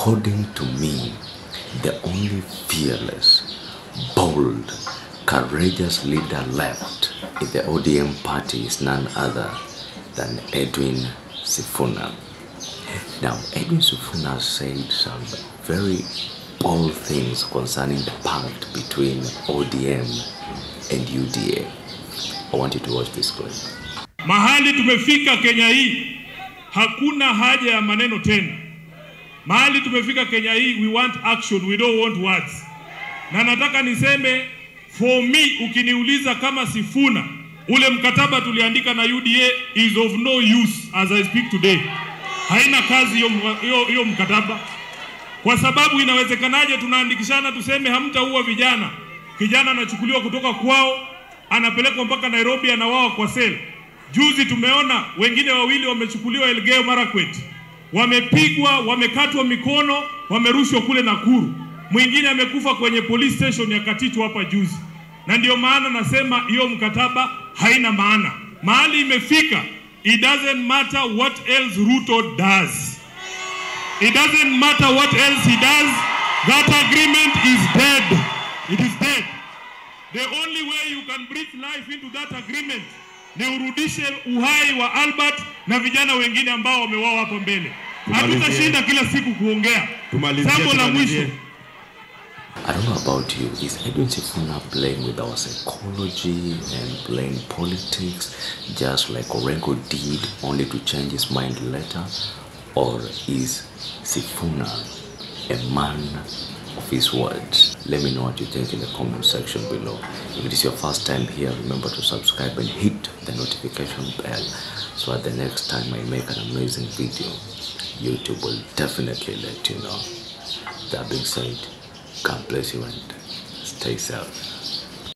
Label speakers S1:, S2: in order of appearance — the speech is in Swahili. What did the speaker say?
S1: According to me, the only fearless, bold, courageous leader left in the ODM party is none other than Edwin Sifuna. Now, Edwin Sifuna said some very bold things concerning the pact between ODM and UDA. I want you to watch this clip.
S2: Mahali tumefika Kenya hii, hakuna haja ya maneno tena. Mahali tumefika Kenya hii, we want action, we don't want words. Na nataka niseme, for me, ukiniuliza kama Sifuna, ule mkataba tuliandika na UDA is of no use as I speak today. Haina kazi hiyo mkataba. Kwa sababu inawezekanaje tunaandikishana tuseme hamtaua vijana. Kijana anachukuliwa kutoka kwao, anapelekwa mpaka Nairobi, anawawa kwa sel. Juzi tumeona wengine wawili wamechukuliwa Elgeyo Marakwet. Wamepigwa, wamekatwa mikono, wamerushwa kule Nakuru. Mwingine amekufa kwenye police station ya Katitu hapa juzi. Na ndio maana nasema hiyo mkataba haina maana. Mahali imefika, it doesn't matter what else Ruto does. It doesn't matter what else he does. That agreement is dead. It is dead. The only way you can breathe life into that agreement ni urudishe uhai wa Albert na vijana wengine ambao wameuawa hapo mbele. Hatutashinda kila siku kuongea. Jambo la mwisho.
S1: I don't know about you. Is Edwin Sifuna playing with our psychology and playing politics just like Orengo did, only to change his mind later? Or is Sifuna a man of his words? Let me know what you think in the comment section below. If it is your first time here, remember to subscribe and hit the notification bell so at the next time I make an amazing video, YouTube will definitely let you know. That being said, God bless you and stay safe.